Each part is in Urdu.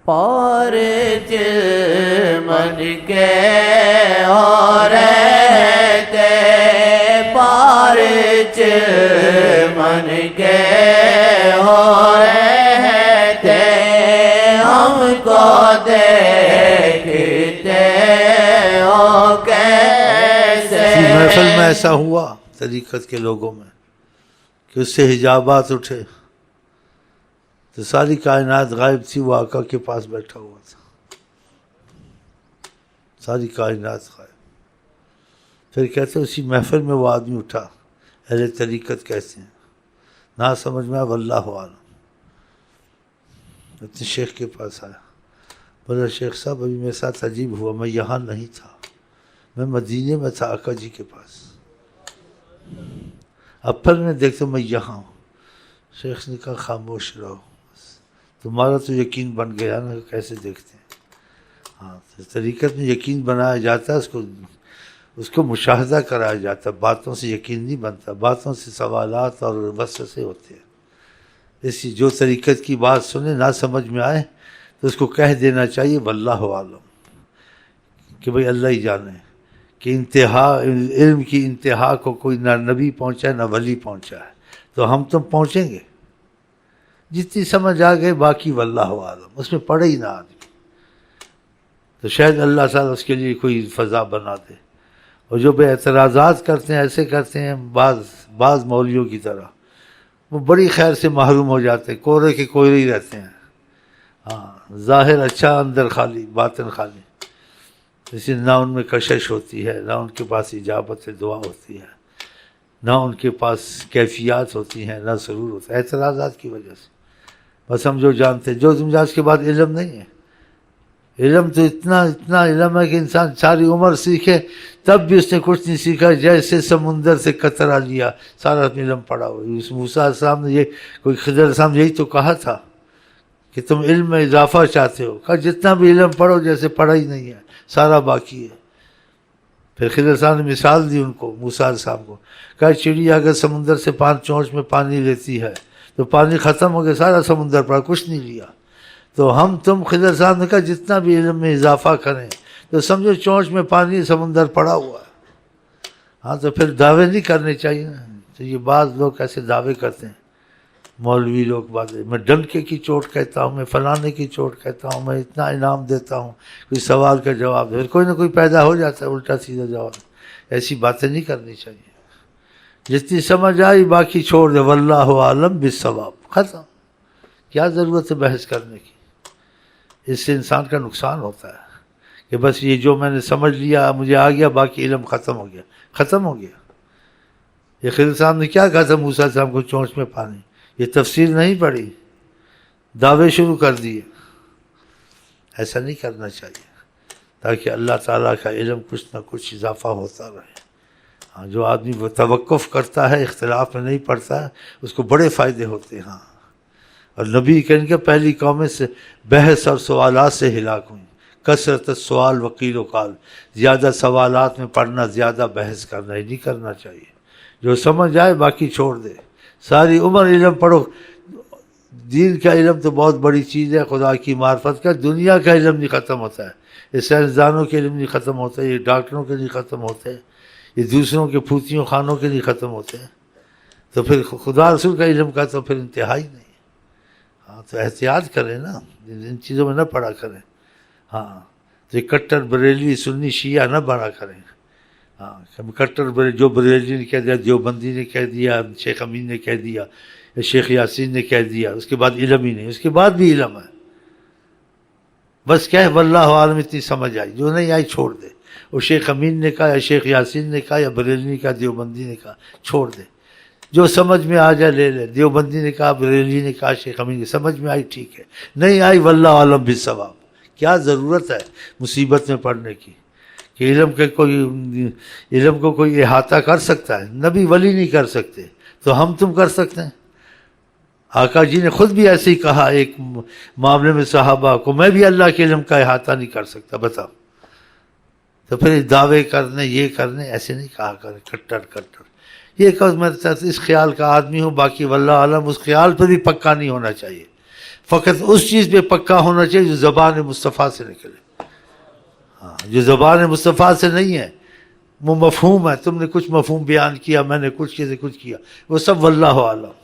پار من کے ہو رہتے پار من کے ہو رہتے ہم کو دیکھتے ہو کیسے. اسی محفل میں ایسا ہوا طریقت کے لوگوں میں کہ اس سے حجابات اٹھے تو ساری کائنات غائب تھی، وہ آقا کے پاس بیٹھا ہوا تھا، ساری کائنات غائب. پھر کہتے اسی محفل میں وہ آدمی اٹھا، اہل طریقت کیسے ہیں، نہ سمجھ میں آیا واللہ عالم. اپنے شیخ کے پاس آیا، بولا شیخ صاحب ابھی میرے ساتھ عجیب ہوا، میں یہاں نہیں تھا، میں مدینے میں تھا آقا جی کے پاس، اب پھر میں دیکھتا ہوں میں یہاں ہوں. شیخ نے کہا خاموش رہو، تمہارا تو یقین بن گیا نا، کیسے دیکھتے ہیں. ہاں طریقت میں یقین بنایا جاتا ہے، اس کو مشاہدہ کرایا جاتا ہے، باتوں سے یقین نہیں بنتا، باتوں سے سوالات اور وسوسے ہوتے ہیں. اسی جو طریقت کی بات سنے نہ سمجھ میں آئے تو اس کو کہہ دینا چاہیے واللہ عالم، کہ بھئی اللہ ہی جانے کہ انتہا علم کی انتہا کو کوئی نہ نبی پہنچا ہے نہ ولی پہنچا ہے، تو ہم تم پہنچیں گے جتنی سمجھ آ گئے، باقی واللہ عالم، اس میں پڑے ہی نہ آدمی تو شاید اللہ تعالیٰ اس کے لیے کوئی فضا بنا دے. اور جو بے اعتراضات کرتے ہیں، ایسے کرتے ہیں بعض مولویوں کی طرح، وہ بڑی خیر سے محروم ہو جاتے ہیں، کورے کے کوئرے ہی رہتے ہیں. ہاں ظاہر اچھا، اندر خالی، باطن خالی. اس لیے نہ ان میں کشش ہوتی ہے، نہ ان کے پاس اجابت دعا ہوتی ہے، نہ ان کے پاس کیفیات ہوتی ہیں، نہ سرور ہوتا ہے، اعتراضات کی وجہ سے. بس ہم جو جانتے ہیں، جو سمجھا اس کے بعد علم نہیں ہے. علم تو اتنا علم ہے کہ انسان ساری عمر سیکھے تب بھی اس نے کچھ نہیں سیکھا، جیسے سمندر سے قطرہ لیا، سارا علم پڑا ہوا. موسیٰ علیہ السلام نے کوئی خضر علیہ السلام یہی تو کہا تھا کہ تم علم میں اضافہ چاہتے ہو، کہا جتنا بھی علم پڑھو جیسے پڑھا ہی نہیں ہے، سارا باقی ہے. پھر خضر علیہ السلام نے مثال دی ان کو، موسیٰ علیہ السلام کو، کہا چڑیا اگر سمندر سے 5 چونچ میں پانی لیتی ہے تو پانی ختم ہو گیا، سارا سمندر پڑا، کچھ نہیں لیا. تو ہم تم خضر صاحب نے کہا جتنا بھی علم میں اضافہ کریں تو سمجھو چونچ میں پانی سمندر پڑا ہوا ہے. ہاں تو پھر دعوے نہیں کرنے چاہیے نا. تو یہ بعض لوگ ایسے دعوے کرتے ہیں، مولوی لوگ باتیں، میں ڈنکے کی چوٹ کہتا ہوں، میں فلانے کی چوٹ کہتا ہوں، میں اتنا انعام دیتا ہوں، کوئی سوال کا جواب دے، کوئی نہ کوئی پیدا ہو جاتا ہے الٹا سیدھا جواب. ایسی باتیں نہیں کرنی چاہیے. جتنی سمجھ آئی باقی چھوڑ دے، واللہ عالم بالصواب، ختم. کیا ضرورت ہے بحث کرنے کی؟ اس سے انسان کا نقصان ہوتا ہے کہ بس یہ جو میں نے سمجھ لیا مجھے آ گیا، باقی علم ختم ہو گیا. ختم ہو گیا. یہ خضر صاحب نے کیا کہا تھا موسیٰ علیہ السلام کو، چونچ میں پانی، یہ تفسیر نہیں پڑھی، دعوے شروع کر دیے. ایسا نہیں کرنا چاہیے تاکہ اللہ تعالیٰ کا علم کچھ نہ کچھ اضافہ ہوتا رہے. ہاں جو آدمی وہ توقف کرتا ہے، اختلاف میں نہیں پڑتا ہے، اس کو بڑے فائدے ہوتے ہیں. ہاں اور نبی کہنے کہ پہلی قومیں سے بحث اور سوالات سے ہلاک ہوئیں. کثرت السؤال وقیل و قال، زیادہ سوالات میں پڑھنا، زیادہ بحث کرنا، یہ نہیں کرنا چاہیے. جو سمجھ آئے باقی چھوڑ دے. ساری عمر علم پڑھو. دین کا علم تو بہت بڑی چیز ہے، خدا کی معرفت کا. دنیا کا علم نہیں ختم ہوتا ہے، یہ سائنسدانوں کے علم نہیں ختم ہوتا ہے، یہ ڈاکٹروں کے نہیں ختم ہوتے، یہ دوسروں کے پھوتیوں خانوں کے نہیں ختم ہوتے. تو پھر خدا رسول کا علم کا تو پھر انتہا ہی نہیں. ہاں تو احتیاط کریں نا، ان چیزوں میں نہ پڑا کریں. ہاں تو کٹر بریلوی سنی شیعہ نہ بنا کریں. ہاں کٹر جو بریلوی نے کہہ دیا، دیوبندی نے کہہ دیا، شیخ امین نے کہہ دیا، شیخ یاسین نے کہہ دیا، اس کے بعد علم ہی نہیں. اس کے بعد بھی علم ہے، بس کہہ واللہ عالم، اتنی سمجھ آئی. جو نہیں آئی چھوڑ دے. وہ شیخ امین نے کہا یا شیخ یاسین نے کہا یا بریلوی کا دیوبندی نے کہا، چھوڑ دے. جو سمجھ میں آ جائے لے لے. دیوبندی نے کہا، بریلوی نے کہا، شیخ امین نے سمجھ میں آئی ٹھیک ہے، نہیں آئی واللہ عالم بالصواب. کیا ضرورت ہے مصیبت میں پڑھنے کی کہ علم کو کوئی احاطہ کر سکتا ہے؟ نبی ولی نہیں کر سکتے تو ہم تم کر سکتے ہیں. آقا جی نے خود بھی ایسے ہی کہا ایک معاملے میں صحابہ کو، میں بھی اللہ کے علم کا احاطہ نہیں کر سکتا. بتاؤ. تو پھر دعوے کرنے، یہ کرنے، ایسے نہیں کہا کرے کٹر. یہ کہ میں اس خیال کا آدمی ہوں، باقی واللہ عالم، اس خیال پہ بھی پکا نہیں ہونا چاہیے. فقط اس چیز پہ پکا ہونا چاہیے جو زبان مصطفیٰ سے نکلے. ہاں جو زبان مصطفیٰ سے نہیں ہے وہ مفہوم ہے، تم نے کچھ مفہوم بیان کیا، میں نے کچھ کیا، وہ سب واللہ عالم.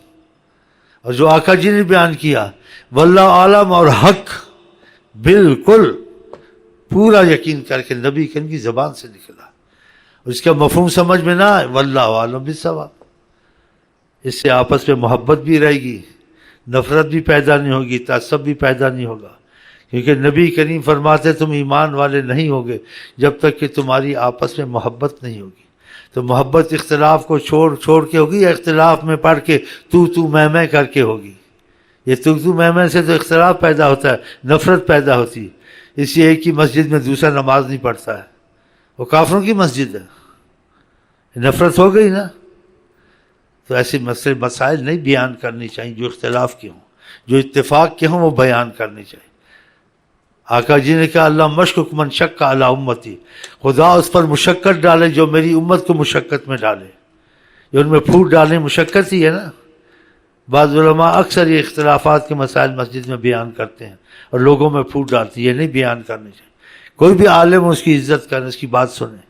اور جو آقا جی نے بیان کیا واللہ عالم اور حق بالکل پورا یقین کر کے نبی کریم کی زبان سے نکلا، اس کا مفہوم سمجھ میں نہ آئے واللہ عالم بالصواب. اس سے آپس میں محبت بھی رہے گی، نفرت بھی پیدا نہیں ہوگی، تعصب بھی پیدا نہیں ہوگا. کیونکہ نبی کریم فرماتے تم ایمان والے نہیں ہوگے جب تک کہ تمہاری آپس میں محبت نہیں ہوگی. تو محبت اختلاف کو چھوڑ کے ہوگی یا اختلاف میں پڑھ کے تو میں کر کے ہوگی؟ یہ تو میں سے تو اختلاف پیدا ہوتا ہے، نفرت پیدا ہوتی ہے. اس لیے ایک ہی مسجد میں دوسرا نماز نہیں پڑھتا ہے، وہ کافروں کی مسجد ہے، نفرت ہو گئی نا. تو ایسے مسائل نہیں بیان کرنی چاہیے جو اختلاف کے ہوں، جو اتفاق کے ہوں وہ بیان کرنی چاہیے. آقا جی نے کہا اللہ مشکک من شک علی امتی، خدا اس پر مشقت ڈالے جو میری امت کو مشقت میں ڈالے. جو ان میں پھوٹ ڈالنے مشقت ہی ہے نا. بعض علماء اکثر یہ اختلافات کے مسائل مسجد میں بیان کرتے ہیں اور لوگوں میں پھوٹ ڈالتے ہیں، یہ نہیں بیان کرنے چاہیے. کوئی بھی عالم اس کی عزت کریں، اس کی بات سنیں،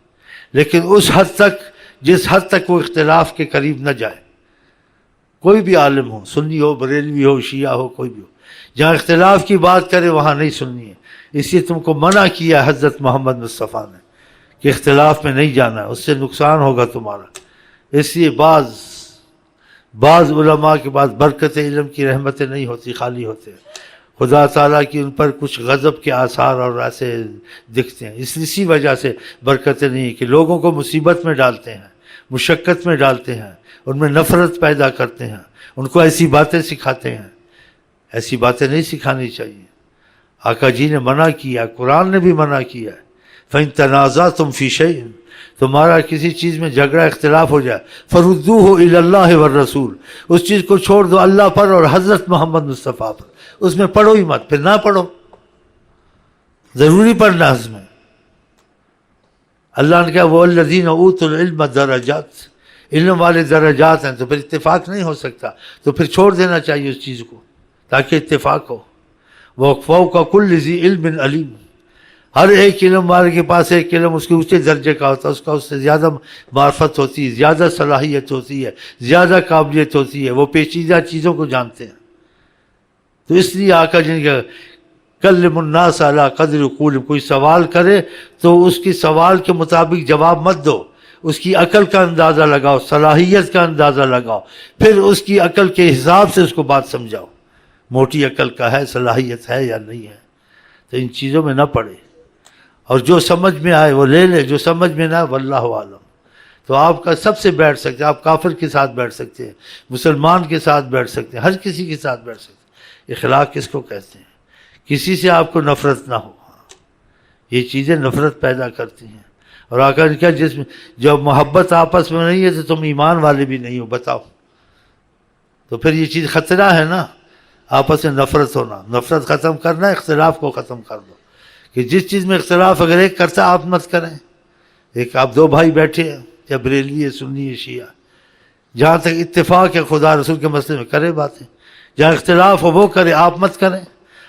لیکن اس حد تک جس حد تک وہ اختلاف کے قریب نہ جائے. کوئی بھی عالم ہو، سنی ہو، بریلوی ہو، شیعہ ہو، کوئی بھی ہو، جہاں اختلاف کی بات کرے وہاں نہیں سننی ہے. اس لیے تم کو منع کیا حضرت محمد مصطفیٰ نے کہ اختلاف میں نہیں جانا ہے، اس سے نقصان ہوگا تمہارا. اس لیے بعض علماء کے پاس برکت علم کی رحمتیں نہیں ہوتی، خالی ہوتے ہیں. خدا تعالیٰ کی ان پر کچھ غضب کے آثار اور ایسے دکھتے ہیں. اسی وجہ سے برکتیں نہیں ہیں کہ لوگوں کو مصیبت میں ڈالتے ہیں، مشقت میں ڈالتے ہیں، ان میں نفرت پیدا کرتے ہیں، ان کو ایسی باتیں سکھاتے ہیں. ایسی باتیں نہیں سکھانی چاہیے. آقا جی نے منع کیا، قرآن نے بھی منع کیا. فَإِن تَنَازَعْتُمْ فِي شَيْءٍ، تمہارا کسی چیز میں جھگڑا اختلاف ہو جائے فَرُدُّوهُ إِلَى اللَّهِ وَالرَّسُولِ، اس چیز کو چھوڑ دو اللہ پر اور حضرت محمد مصطفیٰ پر. اس میں پڑھو ہی مت، پھر نہ پڑھو. ضروری پڑھنا اس میں. اللہ نے کہا وَالَّذِينَ أُوتُوا الْعِلْمَ دَرَجَاتٍ، علم والے درجات ہیں. تو پھر اتفاق نہیں ہو سکتا، تو پھر چھوڑ دینا چاہیے اس چیز کو تاکہ اتفاق ہو. وَفَوْقَ كُلِّ ذِي عِلْمٍ عَلِيمٍ، ہر ایک علم والے کے پاس ایک علم اس کے اونچے درجے کا ہوتا ہے، اس کا اس سے زیادہ معرفت ہوتی ہے، زیادہ صلاحیت ہوتی ہے، زیادہ قابلیت ہوتی ہے، وہ پیچیدہ چیزوں کو جانتے ہیں. تو اس لیے آقا جن کا کلم الناس علی قدر عقولہم، کوئی سوال کرے تو اس کی سوال کے مطابق جواب مت دو، اس کی عقل کا اندازہ لگاؤ، صلاحیت کا اندازہ لگاؤ، پھر اس کی عقل کے حساب سے اس کو بات سمجھاؤ. موٹی عقل کا ہے، صلاحیت ہے یا نہیں ہے. تو ان چیزوں میں نہ پڑے، اور جو سمجھ میں آئے وہ لے لے، جو سمجھ میں نہ آئے واللہ عالم. تو آپ کا سب سے بیٹھ سکتے ہیں، آپ کافر کے ساتھ بیٹھ سکتے ہیں، مسلمان کے ساتھ بیٹھ سکتے ہیں، ہر کسی کے ساتھ بیٹھ سکتے ہیں. اخلاق کس کو کہتے ہیں؟ کسی سے آپ کو نفرت نہ ہو. یہ چیزیں نفرت پیدا کرتی ہیں. اور آقا نے کہا جب محبت آپس میں نہیں ہے تو تم ایمان والے بھی نہیں ہو. بتاؤ، تو پھر یہ چیز خطرہ ہے نا. آپس میں نفرت ہونا، نفرت ختم کرنا، اختلاف کو ختم کر دو. کہ جس چیز میں اختلاف اگر ایک کرتا آپ مت کریں. ایک آپ دو بھائی بیٹھے ہیں، یا بریلوی ہے، سنی ہے، شیعہ، جہاں تک اتفاق ہے خدا رسول کے مسئلے میں کرے باتیں. جہاں اختلاف ہو وہ کرے، آپ مت کریں.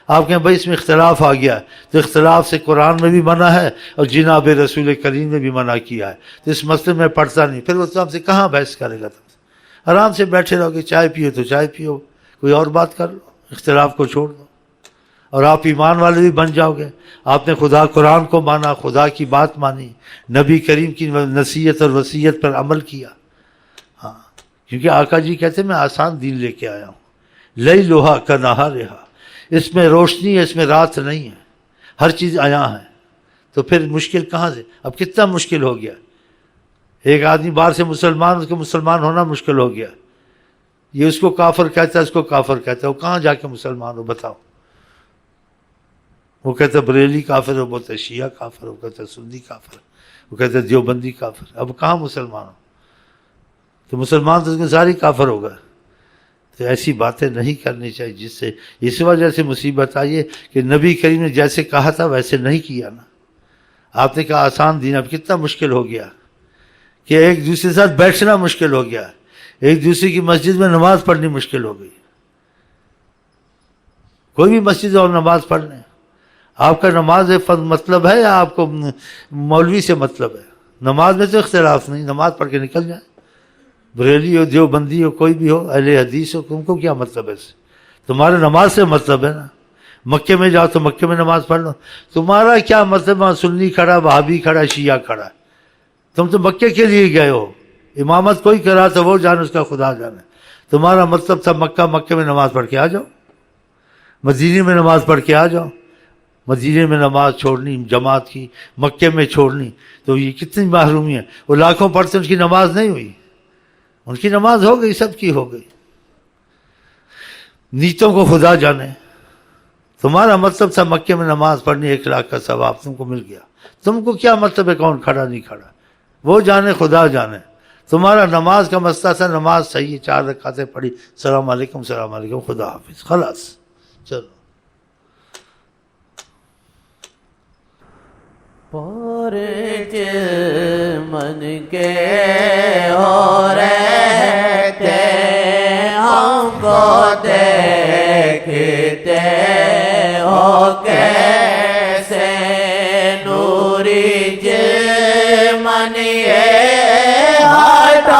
آپ کہیں بھائی اس میں اختلاف آ گیا، تو اختلاف سے قرآن میں بھی منع ہے اور جناب رسول کریم نے بھی منع کیا ہے. تو اس مسئلے میں پڑھتا نہیں، پھر وہ تو آپ سے کہاں بحث کرے گا. تم سے آرام سے بیٹھے رہو گے، چائے پیو تو چائے پیو، کوئی اور بات کر لو، اختلاف کو چھوڑ دو، اور آپ ایمان والے بھی بن جاؤ گے. آپ نے خدا قرآن کو مانا، خدا کی بات مانی، نبی کریم کی نصیحت اور وصیت پر عمل کیا. ہاں، کیونکہ آقا جی کہتے ہیں میں آسان دین لے کے آیا ہوں. لیلھا کنہارھا، اس میں روشنی ہے، اس میں رات نہیں ہے، ہر چیز عیاں ہے. تو پھر مشکل کہاں سے؟ اب کتنا مشکل ہو گیا. ایک آدمی باہر سے مسلمان، اس کو مسلمان ہونا مشکل ہو گیا. یہ اس کو کافر کہتا ہے، اس کو کافر کہتا ہے. وہ کہاں جا کے مسلمان ہو بتاؤ؟ وہ کہتا ہے بریلی کافر ہے، وہ بولتا ہے شیعہ کافر ہے، وہ کہتا ہے سنی کافر ہے، وہ کہتا ہے دیوبندی کافر ہے. اب کہاں مسلمان ہو؟ تو مسلمان تو اس کے سارے کافر ہو گئے. تو ایسی باتیں نہیں کرنی چاہیے جس سے اس وجہ سے مصیبت آئی ہے کہ نبی کریم نے جیسے کہا تھا ویسے نہیں کیا نا. آپ نے کہا آسان دین، اب کتنا مشکل ہو گیا کہ ایک دوسرے کے ساتھ بیٹھنا مشکل ہو گیا، ایک دوسرے کی مسجد میں نماز پڑھنی مشکل ہو گئی. کوئی بھی مسجد اور نماز پڑھ لیں. آپ کا نماز سے مطلب ہے یا آپ کو مولوی سے مطلب ہے؟ نماز میں تو اختلاف نہیں، نماز پڑھ کے نکل جائیں. بریلی ہو، دیوبندی ہو، کوئی بھی ہو، اہل حدیث ہو، تم کو کیا مطلب ہے اس سے؟ تمہارا نماز سے مطلب ہے نا. مکے میں جاؤ تو مکے میں نماز پڑھ لو. تمہارا کیا مطلب وہاں سنی کھڑا، وہابی کھڑا، شیعہ کھڑا؟ تم تو مکے کے لیے گئے ہو. امامت کوئی کرا تو وہ جانے، اس کا خدا جانے. تمہارا مطلب تھا مکے میں نماز پڑھ کے آ جاؤ، مدینے میں نماز پڑھ کے آ جاؤ. مدینے میں نماز چھوڑنی جماعت کی، مکے میں چھوڑنی، تو یہ کتنی محرومی ہے. وہ لاکھوں پڑھتے ان کی نماز نہیں ہوئی، ان کی نماز ہو گئی، سب کی ہو گئی. نیتوں کو خدا جانے. تمہارا مطلب تھا مکے میں نماز پڑھنی، 1 لاکھ کا ثواب تم کو مل گیا. تم کو کیا مطلب ہے کون کھڑا نہیں کھڑا؟ وہ جانے، خدا جانے. تمہارا نماز کا مسئلہ تھا نماز صحیح 4 رکعتیں پڑھی، السلام علیکم السلام علیکم، خدا حافظ، خلاص. چلو. پورج من کے ہو رہتے ہم کو دیکھتے ہو کیسے نوری من یہ ہٹاؤ،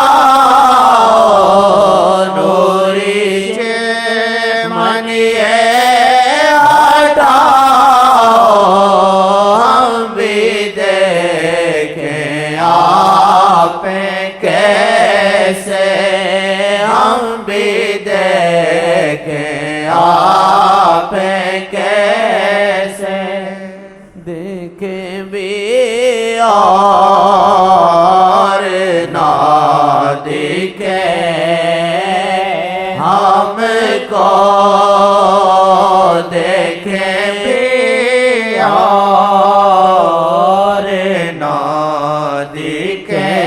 نوری من یہ ہٹاؤ، ہم بھی دیکھیں آپ کیسے، ہم بھی دیکھیں آپ کیسے، دیکھیں بھی اور نہ دیکھیں ہم کو، دیکھیں بھی اور نہ دیکھیں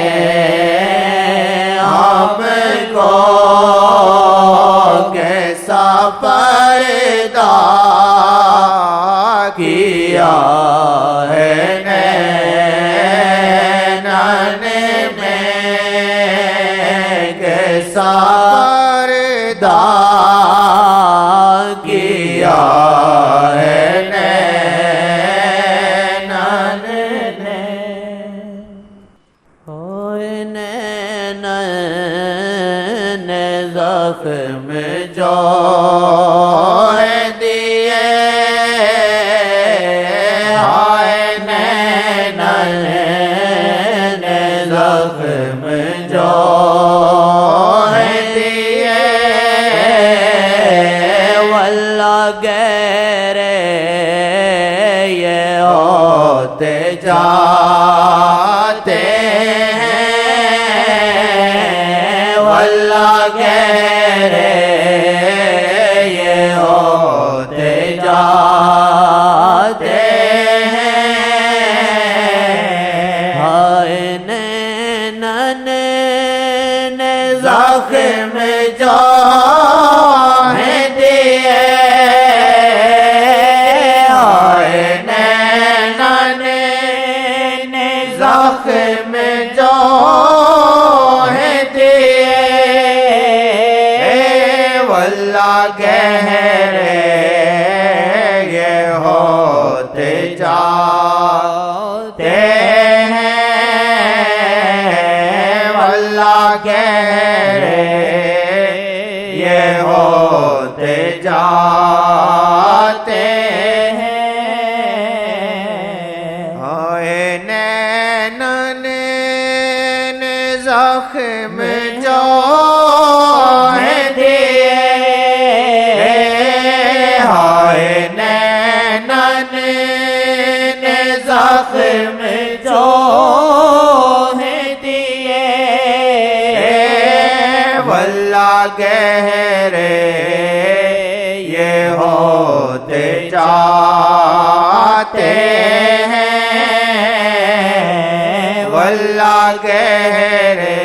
ہم کو، کیسا پردہ کیا ہے نینان میں، کیسا پردہ کیا ہے نینان نے. ہوئے نینان زخم جو دیے، ہائے نینان زخم جو دیے، واللہ گہرے یہ ہوتے جاتے ہیں، واللہ گہرے یہ ہوتے جاتے ہیں. ہائے نینان زخم جو دیے، ہائے نینان زخم جو دیے، واللہ گہرے یہ ہوتے جاتے ہیں، واللہ گہرے یہ ہوتے جاتے ہیں. ہائے نینان زخم جو دیے، ہائے نینان زخم جو دیے، واللہ گہرے یہ ہوتے جاتے ہیں، واللہ گہرے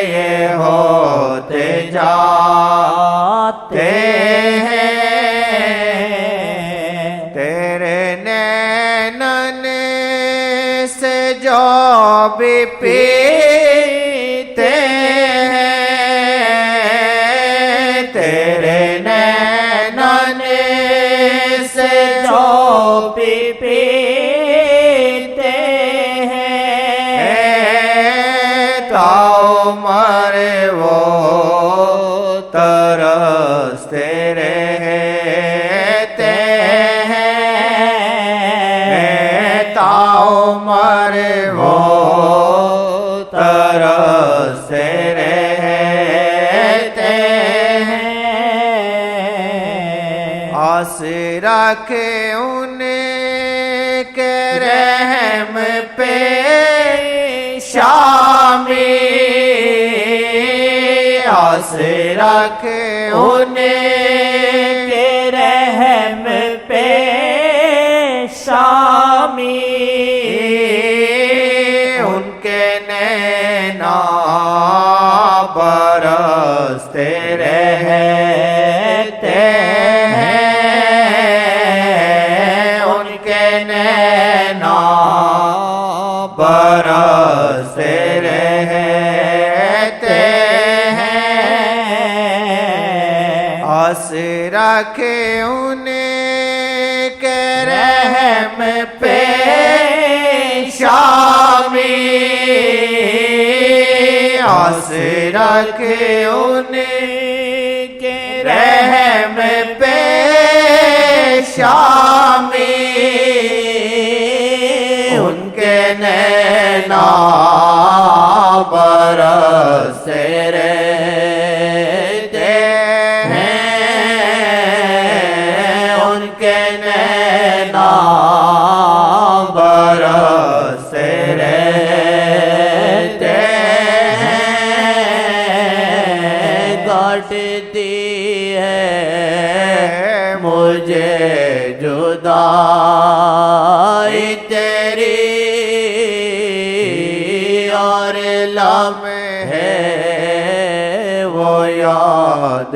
یہ ہوتے جاتے ہیں. تیرے نینان سے جو بھی پیتے ہیں، تیرے نینان سے جو پی پیتے ہیں تاعمر وہ ترستے رہتے ہیں تاعمر وہ ترستے رہتے ہیں آس رکھے ان کے رحم پہ شامی آس رکھے ان کے رحم پہ شامی ان کے نینا برستے رہتے ہیں ان کے نینا برستے رہتے ہیں آس رکھے ان کے رحم پہ شامی آس رکھے ان کے رحم پہ شامی ان کے نینا برستے رہتے ہیں ان کے نینا برستے رہتے ہیں کاٹتی ہے مجھے جدائی تیری اور لمحے وہ یاد